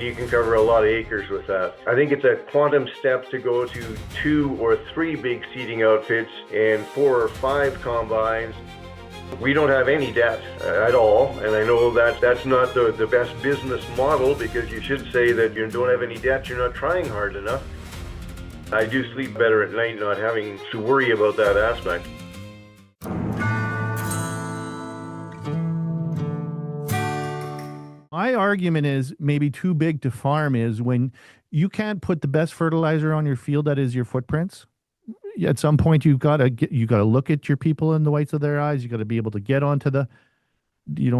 You can cover a lot of acres with that. I think it's a quantum step to go to 2 or 3 big seeding outfits and 4 or 5 combines. We don't have any debt at all, and I know that that's not the best business model, because you should say that you don't have any debt, you're not trying hard enough. I do sleep better at night not having to worry about that aspect. My argument is maybe too big to farm is when you can't put the best fertilizer on your field that is your footprints. At some point, you got to look at your people in the whites of their eyes. You got to be able to get onto the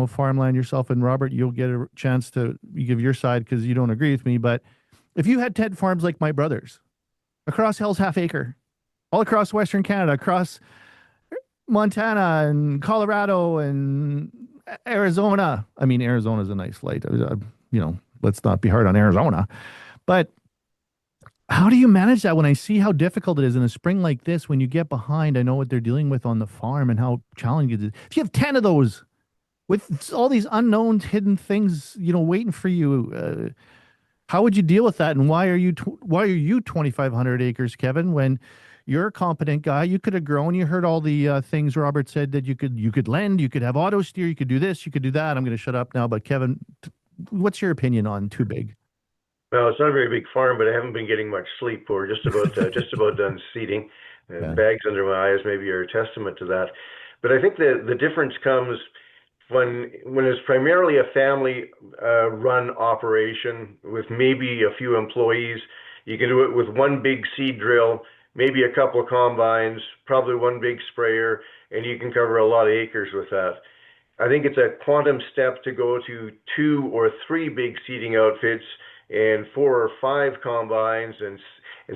farmland yourself. And Robert, you'll get a chance to give your side because you don't agree with me. But if you had 10 farms like my brothers across Hell's Half Acre, all across Western Canada, across Montana and Colorado and Arizona. I mean, Arizona's a nice flight. Let's not be hard on Arizona. But how do you manage that when I see how difficult it is in a spring like this when you get behind? I know what they're dealing with on the farm and how challenging it is. If you have 10 of those with all these unknown hidden things, waiting for you, how would you deal with that? And why are you 2,500 acres, Kevin, when you're a competent guy? You could have grown. You heard all the things Robert said that you could lend, you could have auto steer, you could do this, you could do that. I'm going to shut up now. But Kevin, what's your opinion on too big? Well, it's not a very big farm, but I haven't been getting much sleep. We're just about done seeding. Yeah. Bags under my eyes maybe are a testament to that. But I think the difference comes when it's primarily a family run operation with maybe a few employees. You can do it with one big seed drill, maybe a couple of combines, probably one big sprayer, and you can cover a lot of acres with that. I think it's a quantum step to go to 2 or 3 big seeding outfits and 4 or 5 combines, and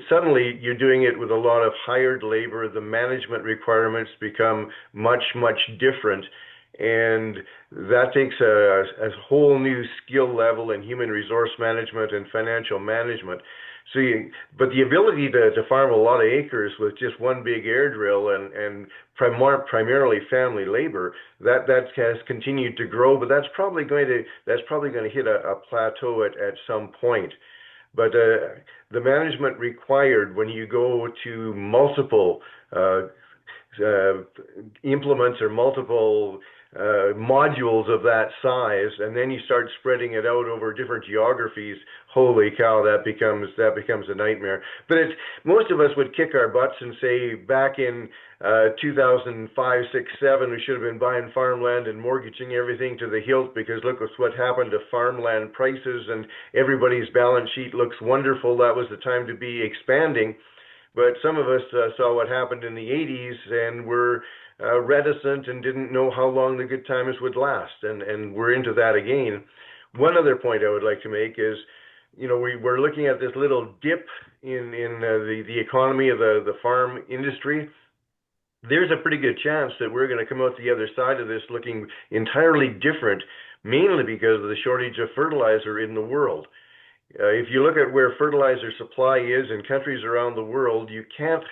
suddenly you're doing it with a lot of hired labor. The management requirements become much, much different, and that takes a whole new skill level in human resource management and financial management. But the ability to farm a lot of acres with just one big air drill and primarily family labor, that has continued to grow, but that's probably going to hit a plateau at some point. But the management required when you go to multiple implements or multiple modules of that size, and then you start spreading it out over different geographies, holy cow, that becomes a nightmare. But most of us would kick our butts and say back in 2005, 6, 7, we should have been buying farmland and mortgaging everything to the hilt, because look what happened to farmland prices, and everybody's balance sheet looks wonderful. That was the time to be expanding. But some of us saw what happened in the 80s and were reticent and didn't know how long the good times would last, and we're into that again. One other point I would like to make is, we're looking at this little dip in the economy of the farm industry. There's a pretty good chance that we're going to come out the other side of this looking entirely different, mainly because of the shortage of fertilizer in the world. If you look at where fertilizer supply is in countries around the world, you can't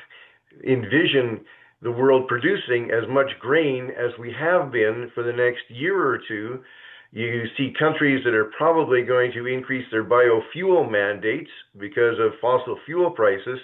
envision the world producing as much grain as we have been for the next year or two. You see countries that are probably going to increase their biofuel mandates because of fossil fuel prices.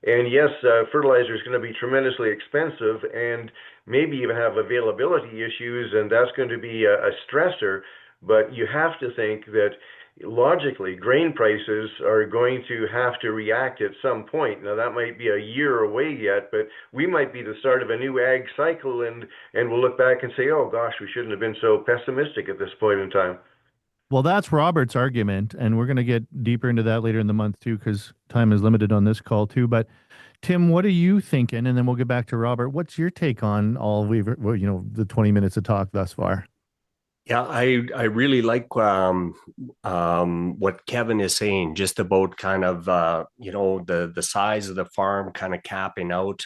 And yes, fertilizer is going to be tremendously expensive and maybe even have availability issues, and that's going to be a stressor. But you have to think that logically, grain prices are going to have to react at some point. Now, that might be a year away yet, but we might be the start of a new ag cycle, and we'll look back and say, oh gosh, we shouldn't have been so pessimistic at this point in time. Well, that's Robert's argument, and we're going to get deeper into that later in the month too, because time is limited on this call too. But Tim, what are you thinking? And then we'll get back to Robert. What's your take on the 20 minutes of talk thus far? Yeah, I really like what Kevin is saying, just about kind of the size of the farm kind of capping out.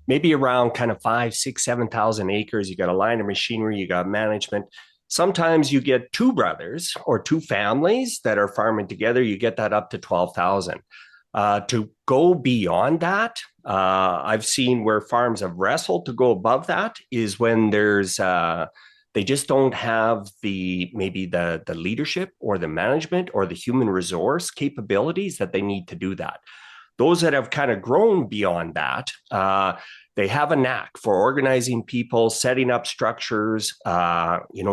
Maybe around kind of 5, 6, 7,000 acres. You got a line of machinery, you got management. Sometimes you get 2 brothers or 2 families that are farming together. You get that up to 12,000. To go beyond that, I've seen where farms have wrestled to go above that is when there's They just don't have maybe the leadership or the management or the human resource capabilities that they need to do that. Those that have kind of grown beyond that, they have a knack for organizing people, setting up structures,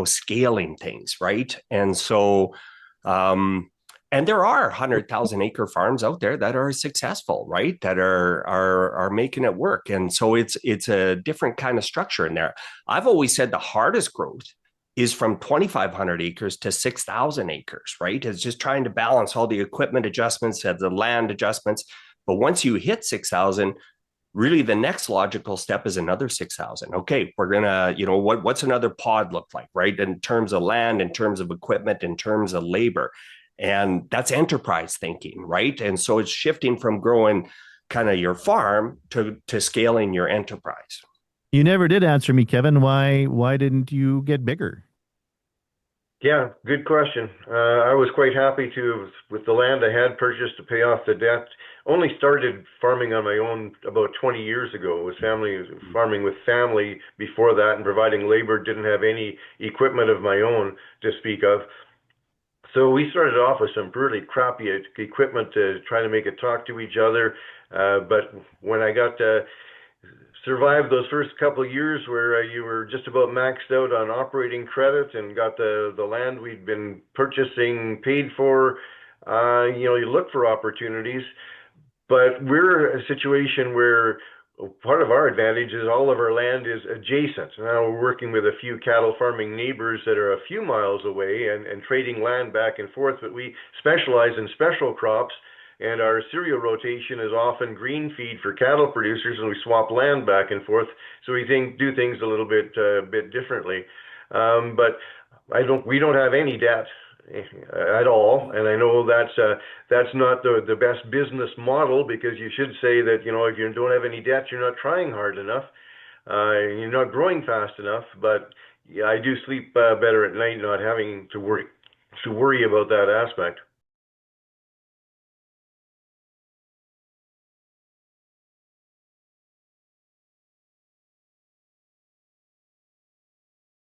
scaling things, right? And so, and there are 100,000 acre farms out there that are successful, right? That are making it work. And so it's a different kind of structure in there. I've always said the hardest growth is from 2,500 acres to 6,000 acres, right? It's just trying to balance all the equipment adjustments and the land adjustments. But once you hit 6,000, really the next logical step is another 6,000. Okay, we're gonna, what's another pod look like, right? In terms of land, in terms of equipment, in terms of labor. And that's enterprise thinking, right? And so it's shifting from growing kind of your farm to scaling your enterprise. You never did answer me, Kevin. Why didn't you get bigger? Yeah, good question. I was quite happy with the land I had purchased to pay off the debt. Only started farming on my own about 20 years ago. It was farming with family before that, and providing labor. Didn't have any equipment of my own to speak of. So we started off with some really crappy equipment to try to make it talk to each other. But when I got survived those first couple of years where you were just about maxed out on operating credit and got the land we'd been purchasing paid for, you look for opportunities. But we're in a situation where part of our advantage is all of our land is adjacent. Now we're working with a few cattle farming neighbors that are a few miles away and trading land back and forth, but we specialize in special crops, and our cereal rotation is often green feed for cattle producers, and we swap land back and forth, so we do things a little bit differently. But we don't have any debt at all, and I know that's not the best business model, because you should say that, if you don't have any debt, you're not trying hard enough, you're not growing fast enough. But yeah, I do sleep better at night not having to worry about that aspect.